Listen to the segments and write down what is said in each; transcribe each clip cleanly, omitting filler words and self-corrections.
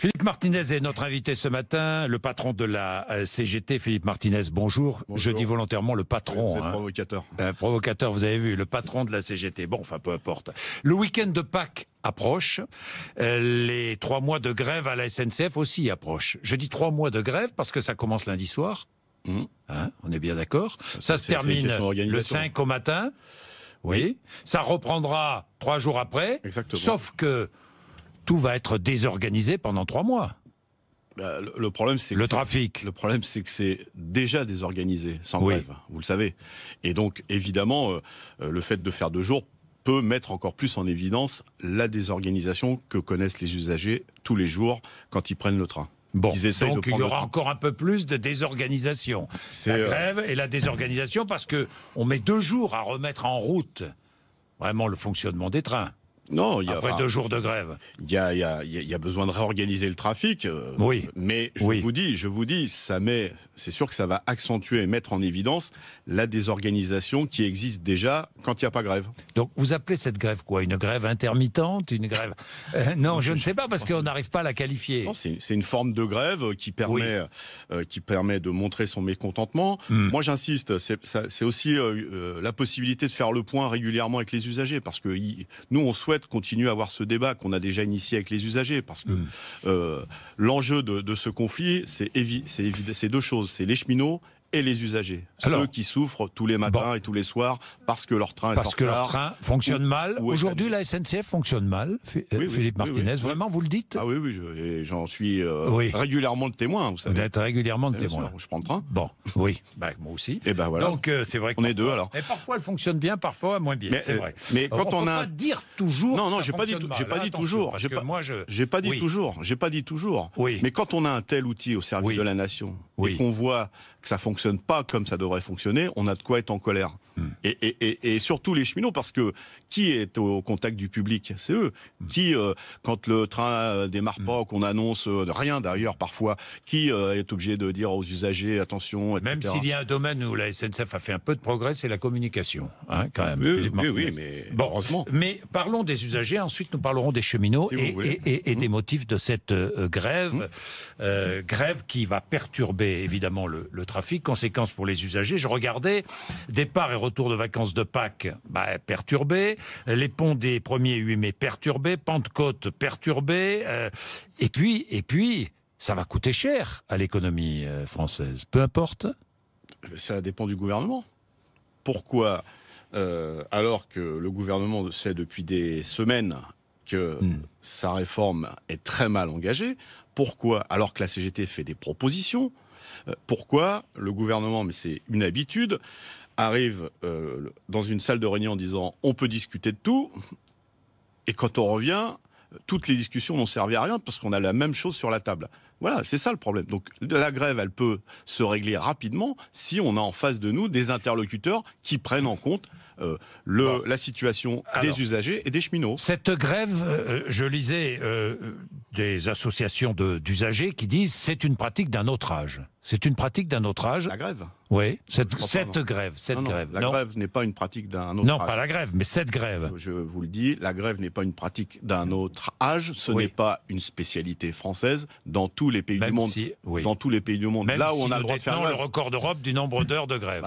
Philippe Martinez est notre invité ce matin, le patron de la CGT. Philippe Martinez, bonjour. Je dis volontairement le patron. Vous êtes provocateur. Provocateur, vous avez vu, le patron de la CGT. Bon, enfin, peu importe. Le week-end de Pâques approche. Les 3 mois de grève à la SNCF aussi approchent. Je dis 3 mois de grève parce que ça commence lundi soir. Hein, on est bien d'accord. Ça se termine le 5 au matin. Oui. Ça reprendra 3 jours après. Exactement. Sauf que tout va être désorganisé pendant 3 mois. Le problème, c'est le trafic. Le problème, c'est que c'est déjà désorganisé, sans grève, vous le savez. Et donc, évidemment, le fait de faire 2 jours peut mettre encore plus en évidence la désorganisation que connaissent les usagers tous les jours quand ils prennent le train. Bon, donc il y aura encore un peu plus de désorganisation. La grève et la désorganisation parce que on met 2 jours à remettre en route vraiment le fonctionnement des trains. Non, après 2 jours de grève. Il y a besoin de réorganiser le trafic. Oui. Mais je vous dis, c'est sûr que ça va accentuer et mettre en évidence la désorganisation qui existe déjà quand il n'y a pas grève. Donc vous appelez cette grève quoi? Une grève intermittente? Une grève non, je ne sais pas parce qu'on n'arrive pas à la qualifier. Non, c'est une forme de grève qui permet de montrer son mécontentement. Moi, j'insiste, c'est aussi la possibilité de faire le point régulièrement avec les usagers parce que nous, on souhaite continuer à avoir ce débat qu'on a déjà initié avec les usagers parce que l'enjeu de ce conflit, c'est 2 choses, c'est les cheminots et les usagers, ceux qui souffrent tous les matins et tous les soirs parce que leur train est en retard. Parce que leur train fonctionne mal. Aujourd'hui, la SNCF fonctionne mal, Philippe Martinez. Vraiment, vous le dites? Ah oui, j'en suis régulièrement le témoin, vous savez. Vous êtes régulièrement le témoin. Sûr, je prends le train. Bon, oui, moi aussi. Et voilà. Donc c'est vrai qu'on est deux alors. Et parfois elle fonctionne bien, parfois moins bien, c'est vrai. Mais quand on a pas dire toujours. Non, j'ai pas dit toujours. J'ai pas dit toujours. Oui. Mais quand on a un tel outil au service de la nation et qu'on voit que ça fonctionne pas comme ça devrait fonctionner, on a de quoi être en colère. Et surtout les cheminots, parce que qui est au contact du public? C'est eux. Qui, quand le train démarre pas, qu'on annonce rien d'ailleurs parfois, qui est obligé de dire aux usagers attention, etc. Même s'il y a un domaine où la SNCF a fait un peu de progrès, c'est la communication, hein, quand même. Oui, mais heureusement. Mais parlons des usagers, ensuite nous parlerons des cheminots et des motifs de cette grève. Grève qui va perturber évidemment le trafic, conséquences pour les usagers. Je regardais, départ et retour de vacances de Pâques, perturbé, les ponts des 1er et 8 mai perturbés, Pentecôte perturbé, et puis, ça va coûter cher à l'économie française. Peu importe. Ça dépend du gouvernement. Pourquoi, alors que le gouvernement sait depuis des semaines que sa réforme est très mal engagée, pourquoi, alors que la CGT fait des propositions, pourquoi le gouvernement, mais c'est une habitude, arrive dans une salle de réunion en disant on peut discuter de tout, et quand on revient, toutes les discussions n'ont servi à rien parce qu'on a la même chose sur la table. Voilà, c'est ça le problème. Donc la grève, elle peut se régler rapidement si on a en face de nous des interlocuteurs qui prennent en compte la situation des usagers et des cheminots. Cette grève, je lisais des associations d'usagers qui disent c'est une pratique d'un autre âge. C'est une pratique d'un autre âge. La grève? Oui, cette grève. La grève n'est pas une pratique d'un autre âge. Non, pas la grève, mais cette grève. Je vous le dis, la grève n'est pas une pratique d'un autre âge. Ce n'est pas une spécialité française dans tous les pays du monde. Dans tous les pays du monde. Même là où on a le droit de faire grève. le record d'Europe du nombre d'heures de grève.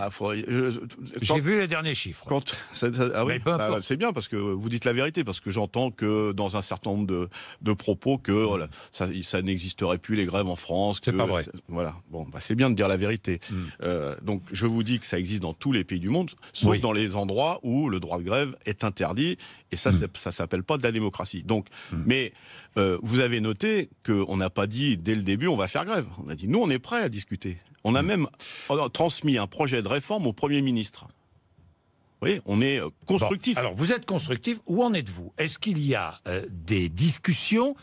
J'ai vu les derniers chiffres. C'est bien parce que vous dites la vérité, parce que j'entends que dans un certain nombre de propos que ça n'existerait plus les grèves en France. C'est pas vrai. Voilà. Bon, c'est bien de dire la vérité. Donc je vous dis que ça existe dans tous les pays du monde, sauf dans les endroits où le droit de grève est interdit, et ça s'appelle pas de la démocratie. Donc, mais vous avez noté qu'on n'a pas dit dès le début on va faire grève. On a dit nous on est prêts à discuter. On a même transmis un projet de réforme au Premier ministre. Vous voyez, on est constructif. Bon, alors vous êtes constructif. Où en êtes-vous? Est-ce qu'il y a des discussions?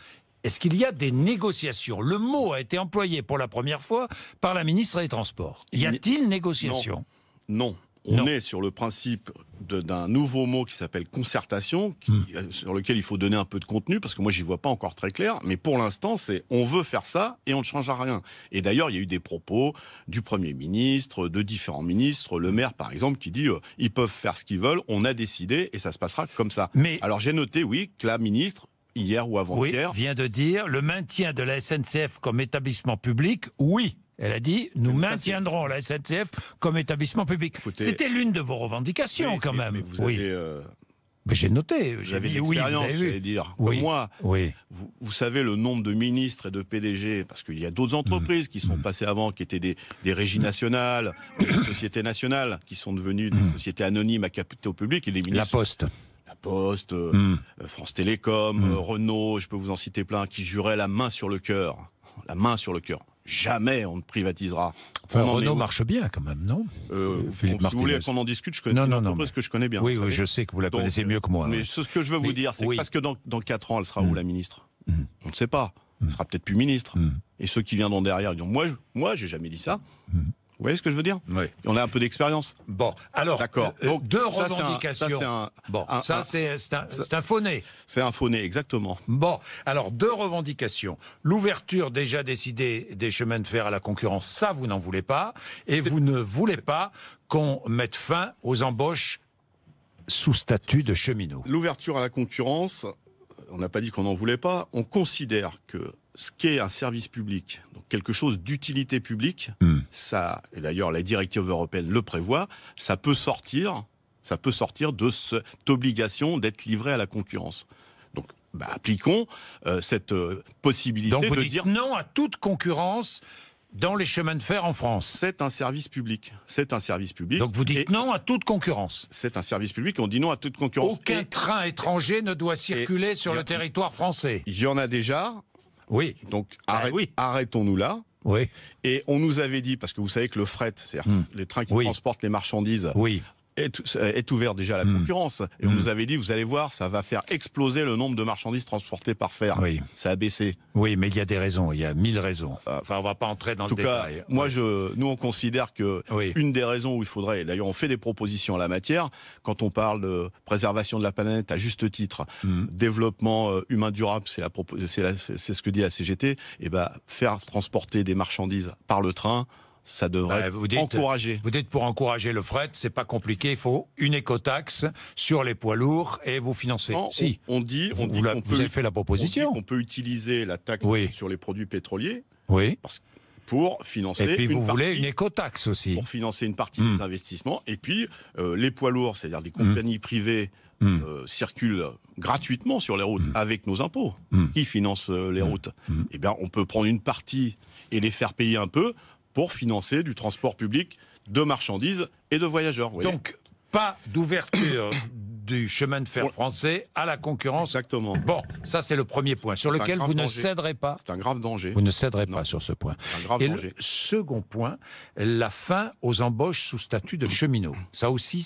Est-ce qu'il y a des négociations? Le mot a été employé pour la première fois par la ministre des Transports. Y a-t-il négociation? Non. On est sur le principe d'un nouveau mot qui s'appelle concertation, sur lequel il faut donner un peu de contenu, parce que moi j'y vois pas encore très clair, mais pour l'instant c'est on veut faire ça et on ne change à rien. Et d'ailleurs il y a eu des propos du Premier ministre, de différents ministres, le maire par exemple qui dit ils peuvent faire ce qu'ils veulent, on a décidé et ça se passera comme ça. Alors j'ai noté que la ministre hier ou avant-hier. Vient de dire le maintien de la SNCF comme établissement public, oui. Elle a dit, nous maintiendrons la SNCF comme établissement public. C'était l'une de vos revendications, quand même. Mais vous avez, mais j'ai noté. Vous avez l'expérience, j'allais dire. Oui. Comme moi, vous savez le nombre de ministres et de PDG, parce qu'il y a d'autres entreprises qui sont passées avant, qui étaient des régies nationales, des sociétés nationales, qui sont devenues des sociétés anonymes à capitaux publics et des ministres. La Poste, France Télécom, Renault, je peux vous en citer plein, qui juraient la main sur le cœur. La main sur le cœur. Jamais on ne privatisera. Enfin, Renault marche bien quand même, non Si vous voulez qu'on en discute, je connais une entreprise que je connais bien. Oui, je sais que vous la connaissez mieux que moi. Mais ce que je veux vous dire, c'est que parce que dans 4 ans, elle sera où, la ministre On ne sait pas. Elle sera peut-être plus ministre. Et ceux qui viendront derrière diront, moi, j'ai jamais dit ça. Vous voyez ce que je veux dire? Oui. On a un peu d'expérience. Bon, alors, d'accord. Donc, deux revendications. C'est un faux nez. C'est un faux nez, exactement. Bon, alors, 2 revendications. L'ouverture déjà décidée des chemins de fer à la concurrence, ça, vous n'en voulez pas. Et vous ne voulez pas qu'on mette fin aux embauches sous statut de cheminot. L'ouverture à la concurrence, on n'a pas dit qu'on n'en voulait pas. On considère que ce qu'est un service public, donc quelque chose d'utilité publique, ça, et d'ailleurs la directive européenne le prévoit, ça peut sortir de cette obligation d'être livré à la concurrence. Donc, appliquons cette possibilité donc vous de dites dire non à toute concurrence dans les chemins de fer en France. C'est un service public. C'est un service public. Donc vous dites non à toute concurrence. C'est un service public et on dit non à toute concurrence. Aucun train étranger ne doit circuler sur le territoire français. Il y en a déjà. Oui. Donc arrêtons-nous là. Oui. Et on nous avait dit, parce que vous savez que le fret, c'est-à-dire les trains qui transportent les marchandises, est ouvert déjà à la concurrence. Et on nous avait dit, vous allez voir, ça va faire exploser le nombre de marchandises transportées par fer. Oui. Ça a baissé. Oui, mais il y a des raisons, il y a 1000 raisons. Enfin, on va pas entrer dans le détail. En tout cas, moi, nous, on considère que une des raisons où il faudrait, d'ailleurs, on fait des propositions en la matière, quand on parle de préservation de la planète, à juste titre, développement humain durable, c'est ce que dit la CGT, et faire transporter des marchandises par le train, ça devrait encourager. Vous dites pour encourager le fret, c'est pas compliqué, il faut une écotaxe sur les poids lourds et vous financez. Non, on dit vous avez fait la proposition. On peut utiliser la taxe sur les produits pétroliers. Oui. Pour financer et puis vous voulez une écotaxe aussi. Pour financer une partie des investissements. Et puis les poids lourds, c'est-à-dire des compagnies privées, circulent gratuitement sur les routes avec nos impôts. Qui financent les routes? Eh bien, on peut prendre une partie et les faire payer un peu pour financer du transport public de marchandises et de voyageurs. Donc, pas d'ouverture du chemin de fer français à la concurrence. Exactement. Bon, ça c'est le premier point, sur lequel vous ne céderez pas. C'est un grave danger. Vous ne céderez pas sur ce point. C'est un grave danger. Le second point, la fin aux embauches sous statut de cheminot. Ça aussi,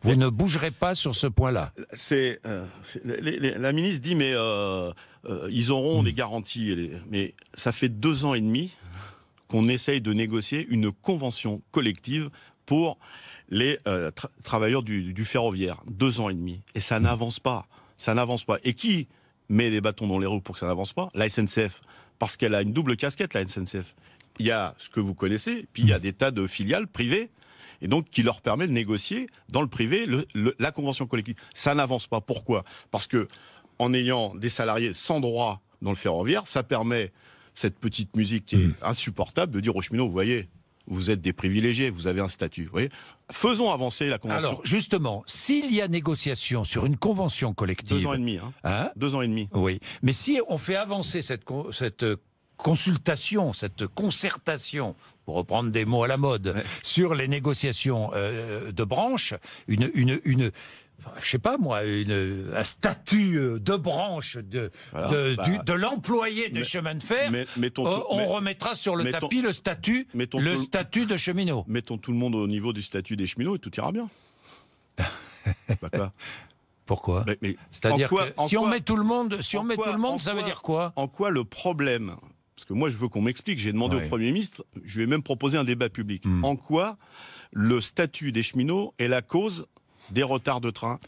vous ne bougerez pas sur ce point-là. La ministre dit, mais ils auront des garanties. Mais ça fait 2 ans et demi qu'on essaye de négocier une convention collective pour les travailleurs du ferroviaire. 2 ans et demi. Et ça n'avance pas. Ça n'avance pas. Et qui met des bâtons dans les roues pour que ça n'avance pas? La SNCF. Parce qu'elle a une double casquette, la SNCF. Il y a ce que vous connaissez, puis il y a des tas de filiales privées, et donc qui leur permet de négocier dans le privé la convention collective. Ça n'avance pas. Pourquoi? Parce que en ayant des salariés sans droit dans le ferroviaire, ça permet cette petite musique qui est insupportable de dire aux cheminots, vous voyez, vous êtes des privilégiés, vous avez un statut. Vous voyez, faisons avancer la convention. Alors, justement, s'il y a négociation sur une convention collective... 2 ans et demi. 2 ans et demi. Oui, mais si on fait avancer cette consultation, cette concertation, pour reprendre des mots à la mode, sur les négociations de branche, je sais pas moi, un statut de branche de l'employé des chemins de fer, on remettra sur le tapis le statut de cheminot. Mettons tout le monde au niveau du statut des cheminots et tout ira bien. Quoi. Pourquoi? C'est-à-dire que si on met tout le monde, ça veut dire quoi? En quoi le problème? Parce que moi je veux qu'on m'explique, j'ai demandé au Premier ministre, je lui ai même proposé un débat public. En quoi le statut des cheminots est la cause des retards de train?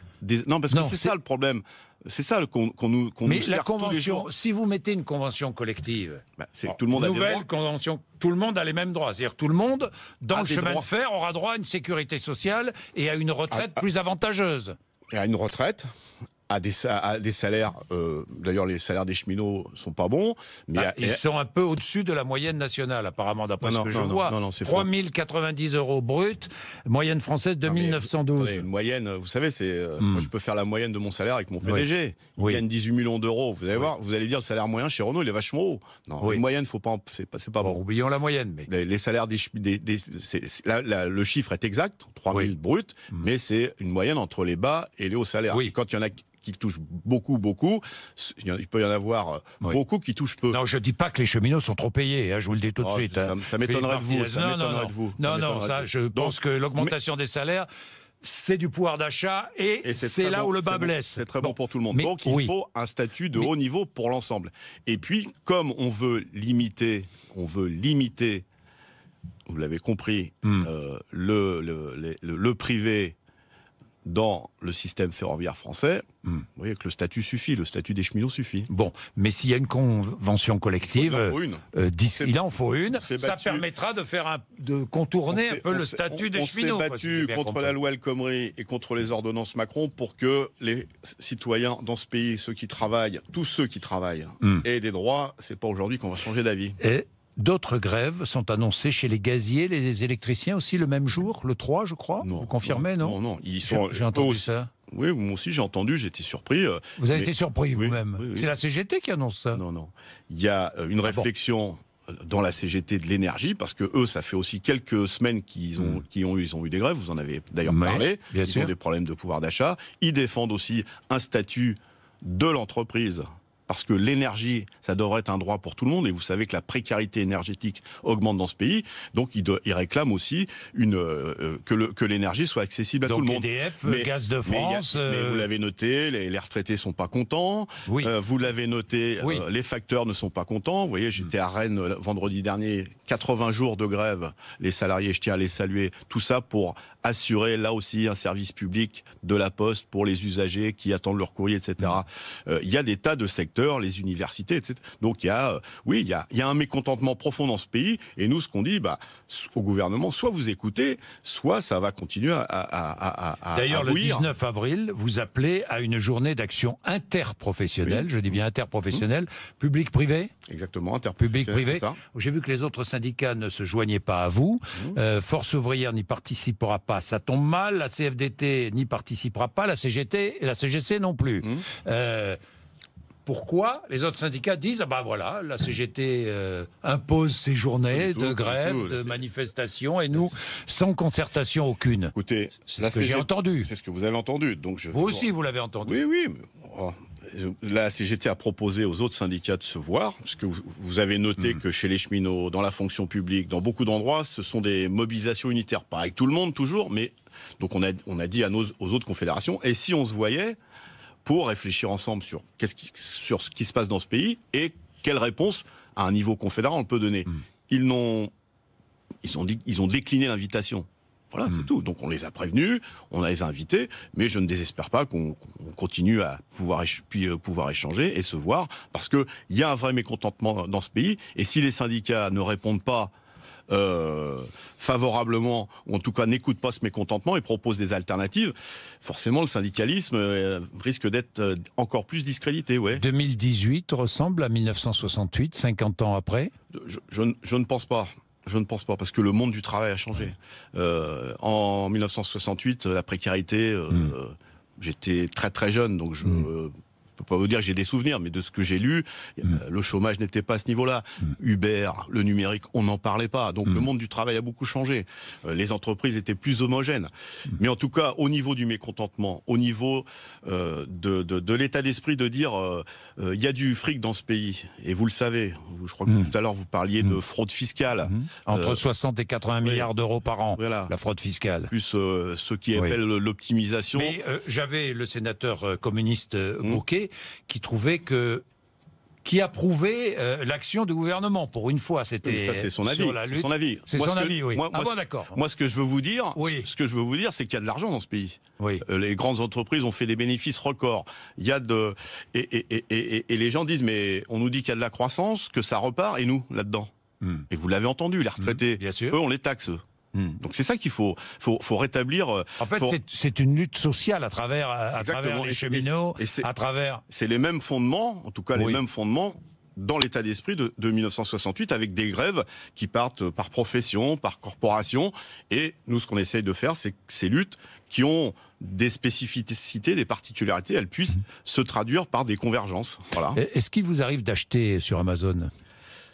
Non, parce que c'est ça le problème. C'est ça qu'on nous mais sert la convention, tous les jours. Si vous mettez une convention collective, tout le monde a des droits. Convention, tout le monde a les mêmes droits. C'est-à-dire tout le monde, dans le chemin de fer, aura droit à une sécurité sociale et à une retraite plus avantageuse. Et à une retraite à des salaires. D'ailleurs, les salaires des cheminots sont pas bons. Mais ils sont un peu au-dessus de la moyenne nationale, apparemment, d'après ce que je vois. Non, c'est 3 090 € brut, moyenne française 2 912. Une moyenne, vous savez, moi, je peux faire la moyenne de mon salaire avec mon PDG. Il gagne 18 millions d'euros. Vous allez voir, vous allez dire le salaire moyen chez Renault, il est vachement haut. Non, une moyenne, c'est pas bon. Oublions la moyenne. Mais... Les salaires le chiffre est exact, 3 000 bruts, mais c'est une moyenne entre les bas et les hauts salaires. Et quand il y en a qui touchent beaucoup, il peut y en avoir beaucoup qui touchent peu. Non, je dis pas que les cheminots sont trop payés, je vous le dis tout de suite. Ça m'étonnerait de vous. Je pense que l'augmentation des salaires, c'est du pouvoir d'achat et c'est là où le bas blesse. C'est très bon pour tout le monde. Donc il faut un statut de haut niveau pour l'ensemble. Et puis, comme on veut limiter, vous l'avez compris, le privé dans le système ferroviaire français, vous voyez que le statut suffit, le statut des cheminots suffit. Bon, mais s'il y a une convention collective, il en faut une, ça permettra de contourner un peu le statut des cheminots. On s'est battu contre la loi El Khomri et contre les ordonnances Macron pour que les citoyens dans ce pays, tous ceux qui travaillent, aient des droits. C'est pas aujourd'hui qu'on va changer d'avis. D'autres grèves sont annoncées chez les gaziers, les électriciens aussi le même jour, le 3 je crois. Vous confirmez, non? Non, j'ai entendu ça. Oui, moi aussi j'ai entendu, j'étais surpris. Vous avez été surpris vous-même? Oui. C'est la CGT qui annonce ça? Non. Il y a une réflexion dans la CGT de l'énergie, parce que eux, ça fait aussi quelques semaines qu'ils ont eu des grèves, vous en avez d'ailleurs parlé, ils ont des problèmes de pouvoir d'achat. Ils défendent aussi un statut de l'entreprise, parce que l'énergie, ça devrait être un droit pour tout le monde, et vous savez que la précarité énergétique augmente dans ce pays, donc ils réclament aussi que l'énergie soit accessible à tout le monde. EDF, Gaz de France... Mais vous l'avez noté, les retraités sont pas contents, vous l'avez noté, les facteurs ne sont pas contents. Vous voyez, j'étais à Rennes vendredi dernier, 80 jours de grève, les salariés, je tiens à les saluer, tout ça pour assurer là aussi un service public de la Poste pour les usagers qui attendent leur courrier, etc. Il y a des tas de secteurs, les universités, etc. Donc il y a un mécontentement profond dans ce pays, et nous ce qu'on dit au gouvernement, soit vous écoutez, soit ça va continuer à D'ailleurs, le bouillir. 19 avril, vous appelez à une journée d'action interprofessionnelle, je dis bien interprofessionnelle, public-privé. Exactement, interprofessionnelle, public-privé. J'ai vu que les autres syndicats ne se joignaient pas à vous. Force ouvrière n'y participera pas. Ça tombe mal, la CFDT n'y participera pas, la CGT et la CGC non plus. Pourquoi les autres syndicats disent voilà, la CGT impose ses journées de grève, de manifestation, et nous, sans concertation aucune? Écoutez, c'est ce que j'ai entendu. C'est ce que vous avez entendu. Donc vous aussi, vous l'avez entendu. Oui. La CGT a proposé aux autres syndicats de se voir, parce que vous avez noté que chez les cheminots, dans la fonction publique, dans beaucoup d'endroits, ce sont des mobilisations unitaires. Pas avec tout le monde toujours, mais donc on a dit aux autres confédérations, et si on se voyait pour réfléchir ensemble sur ce qui se passe dans ce pays et quelle réponse à un niveau confédéral on peut donner. Ils ont décliné l'invitation. Voilà, c'est tout. Donc on les a prévenus, on les a invités, mais je ne désespère pas qu'on continue à pouvoir échanger et se voir, parce qu'il y a un vrai mécontentement dans ce pays, et si les syndicats ne répondent pas favorablement, ou en tout cas n'écoutent pas ce mécontentement et proposent des alternatives, forcément le syndicalisme risque d'être encore plus discrédité. 2018 ressemble à 1968, 50 ans après? Je ne pense pas. Je ne pense pas, parce que le monde du travail a changé. En 1968, la précarité, j'étais très très jeune, donc je ne peux pas vous dire que j'ai des souvenirs, mais de ce que j'ai lu, le chômage n'était pas à ce niveau-là. Uber, le numérique, on n'en parlait pas. Donc le monde du travail a beaucoup changé. Les entreprises étaient plus homogènes. Mais en tout cas, au niveau du mécontentement, au niveau de l'état d'esprit de dire il y a du fric dans ce pays, et vous le savez, je crois que tout à l'heure vous parliez de fraude fiscale. Entre 60 et 80 milliards d'euros par an, la fraude fiscale. Plus ce qui appelle l'optimisation. Mais j'avais le sénateur communiste Bouquet qui approuvait l'action du gouvernement. Pour une fois, c'était ça, c'est son avis. C'est son avis. C'est son avis, oui. D'accord. Moi, ce que je veux vous dire, c'est qu'il y a de l'argent dans ce pays. Les grandes entreprises ont fait des bénéfices records. Il y a et les gens disent, mais on nous dit qu'il y a de la croissance, que ça repart, et nous, là-dedans. Et vous l'avez entendu, les retraités, bien sûr. Eux, on les taxe. Donc c'est ça qu'il faut rétablir. En fait, c'est une lutte sociale à travers les cheminots, à travers... C'est les mêmes fondements, en tout cas les mêmes fondements, dans l'état d'esprit de 1968, avec des grèves qui partent par profession, par corporation. Et nous, ce qu'on essaye de faire, c'est que ces luttes qui ont des spécificités, des particularités, elles puissent se traduire par des convergences. Voilà. Est-ce qu'il vous arrive d'acheter sur Amazon ?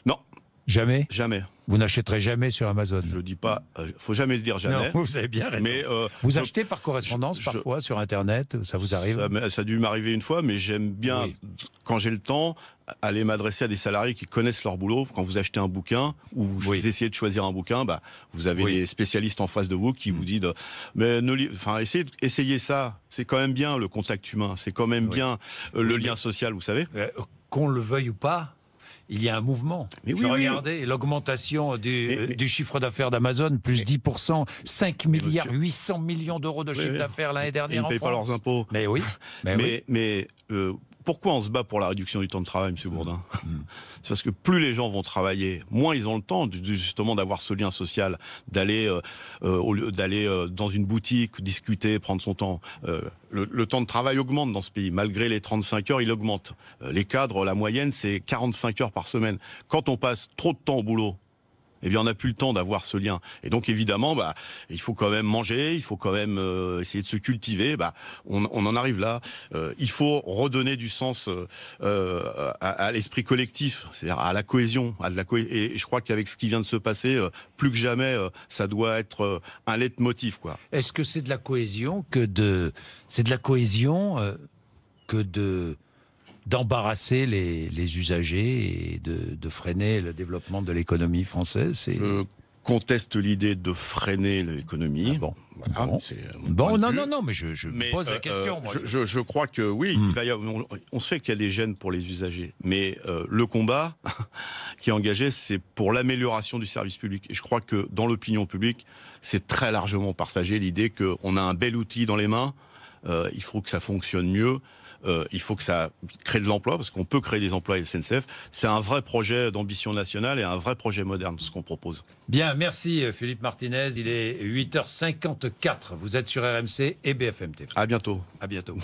Non. Jamais ? Jamais. Vous n'achèterez jamais sur Amazon ? Je dis pas, faut jamais le dire jamais. Non, vous avez bien raison. Mais vous achetez par correspondance parfois sur Internet, ça vous arrive ? Ça a dû m'arriver une fois, mais j'aime bien, quand j'ai le temps, aller m'adresser à des salariés qui connaissent leur boulot. Quand vous achetez un bouquin ou vous essayez de choisir un bouquin, vous avez des spécialistes en face de vous qui vous disent mais essayez ça, c'est quand même bien le contact humain, c'est quand même bien le lien social, vous savez. Qu'on le veuille ou pas, il y a un mouvement. Regardez l'augmentation du chiffre d'affaires d'Amazon, plus 10%, 5 milliards 800 millions d'euros de chiffre d'affaires l'année dernière en France. Ils ne payent pas leurs impôts. Mais oui. Mais pourquoi on se bat pour la réduction du temps de travail, M. Bourdin ? C'est parce que plus les gens vont travailler, moins ils ont le temps justement d'avoir ce lien social, d'aller dans une boutique, discuter, prendre son temps. Le temps de travail augmente dans ce pays. Malgré les 35 heures, il augmente. Les cadres, la moyenne, c'est 45 heures par semaine. Quand on passe trop de temps au boulot, eh bien, on n'a plus le temps d'avoir ce lien. Et donc, évidemment, il faut quand même manger, il faut quand même essayer de se cultiver. On en arrive là. Il faut redonner du sens à l'esprit collectif, c'est-à-dire à la cohésion. Et je crois qu'avec ce qui vient de se passer, plus que jamais, ça doit être un leitmotiv, quoi. Est-ce que c'est de la cohésion d'embarrasser les usagers et de freiner le développement de l'économie française? Je conteste l'idée de freiner l'économie. Non, mais je pose la question. Je crois que oui, on sait qu'il y a des gênes pour les usagers, mais le combat qui est engagé, c'est pour l'amélioration du service public. Et je crois que dans l'opinion publique, c'est très largement partagé l'idée qu'on a un bel outil dans les mains, il faut que ça fonctionne mieux. Il faut que ça crée de l'emploi, parce qu'on peut créer des emplois à la SNCF. C'est un vrai projet d'ambition nationale et un vrai projet moderne, ce qu'on propose. Bien, merci Philippe Martinez. Il est 8h54. Vous êtes sur RMC et BFM TV. À bientôt. À bientôt.